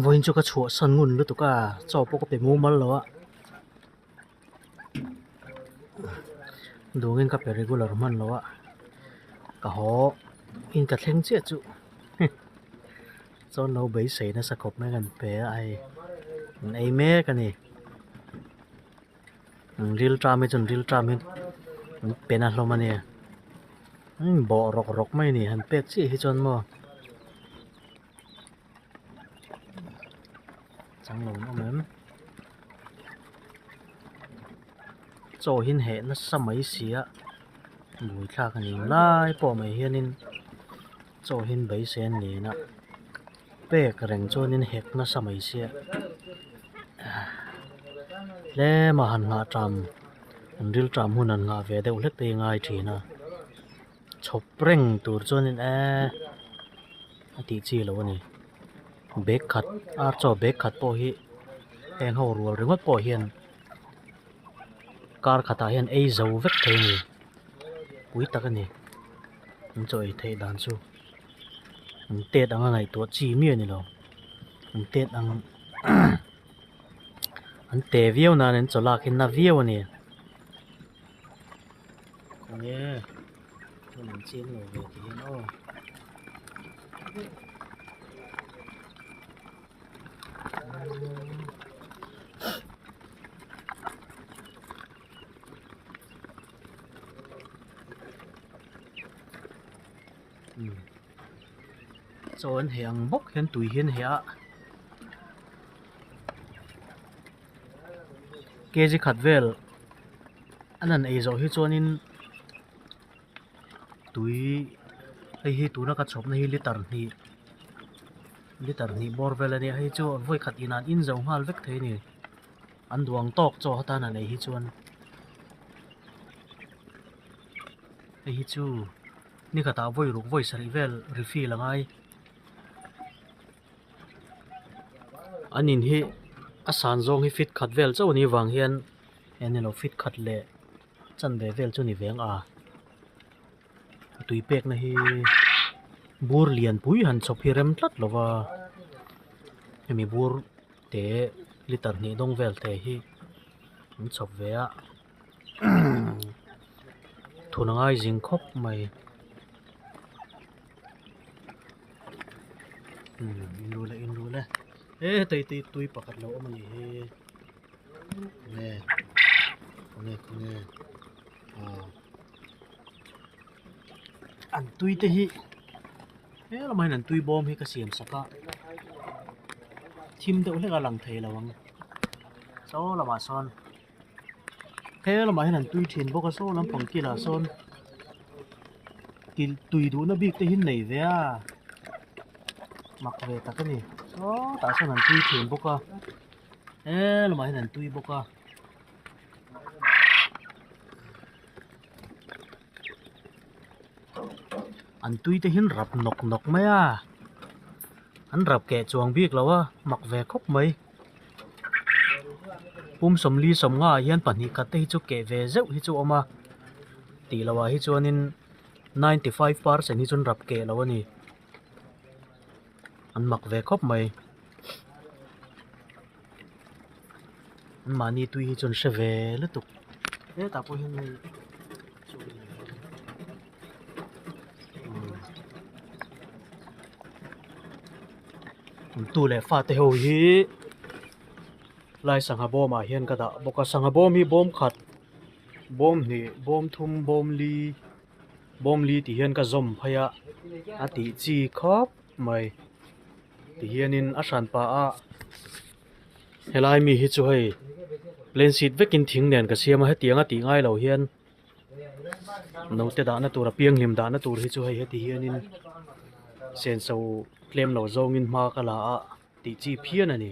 Voin cho cái chuột sân ngun lúc tụi cả cho bố có bị mua mất rồi á. Đồ nghe cặp regular man rồi á. Cả họ in cả thèn chết chú. Cho nó bấy sấy nó sạc cọp mấy gần bé ai mẹ cái này. Real tram ấy chun real tram ấy. Bên nào mà nè. Bỏ rọc mấy nè hắn pet gì hết chun mà. Chẳng lồng nó mềm. Cho hin hệ nó sao mấy xía. Mùi khác cái này lại bỏ mấy hiên in. Cho hin bấy sen nè nè. Bé cái rèn cho nên hẹp nó sao mấy xía. Lẽ mà hắn ngã tram. Real tram hun hắn ngã về đâu lết bê ngay chỉ nè. Chọc rèn tụt cho nên tí chi lâu nè. Bế khát, cho bế khát bỏ hi. Hèn hầu rùa rừng mất bỏ hiền. Car khát hiền ấy dấu vết thế nè. Quý tắc nè. Rồi thấy đàn chú. Tết ăn ngày tuột chi miên nè đâu. Tết ăn anh tè viêu nè nên cho lạc hình na viêu nè. Còn nè. Tôi mình chiên rồi về thì nó. Cho anh hàng bốc hiện tùy hiện hệ cái gì khát vel anh ấy rồi hết cho nên tùy hay hi tụi nó cắt chop này liter ni bor vel này hay cho voi khát in in dòng hal vek thế này anh duang tok cho hata này hi chuan hay hi chu ni khata voi ruk voi sari vel refill langai anh in hi asan zong hi fit khát vel cho ni wang hian en lo fit khát le chan be vel chu ni veng tùy pek na hi bur lian pui han chop hi rem tlat lova hemi bur te liter ni dong vel te hi chop ve a thunangai jing khop mai in ru le tei tui pakat lo mani he ne an tui te hi la mai nan tui bom hi ka siam saka thim de ule ga lang thei lawang so la ma son la mai nan tui thin bo ka so lam phang ki la son til tui du na bik te hin nei ve a mak ve ta ka ni so ta so nan tui thin bo ka la mai nan tui bo ka anh tui te hin rap nok mai à anh rap kẻ chuang biếc lâu à mặc về khóc mấy som ly som nga hian pan hi cắt hi chu kẻ về deuh hi chu oma ti lawa hi chuan in 95% hi chun rap kẻ lâu ani anh mặc về khóc mấy anh mani tui hi chun se về lết tục ta po hian này tu le fa te ho hi lai sang ha bom a hian ka da boka sang ha bom hi bom khat bom ni bom thum bom li ti hian ka zom phaya a ti chi khop mai ti hian in a san pa a helai mi hi chu hei plain sheet vekin thing nen ka siama he tianga ti ngai lo hian no te da na tur piang lim da na tur hi chu hei he ti hian in sen so klem lo zong in ma kala a ti chi phian ani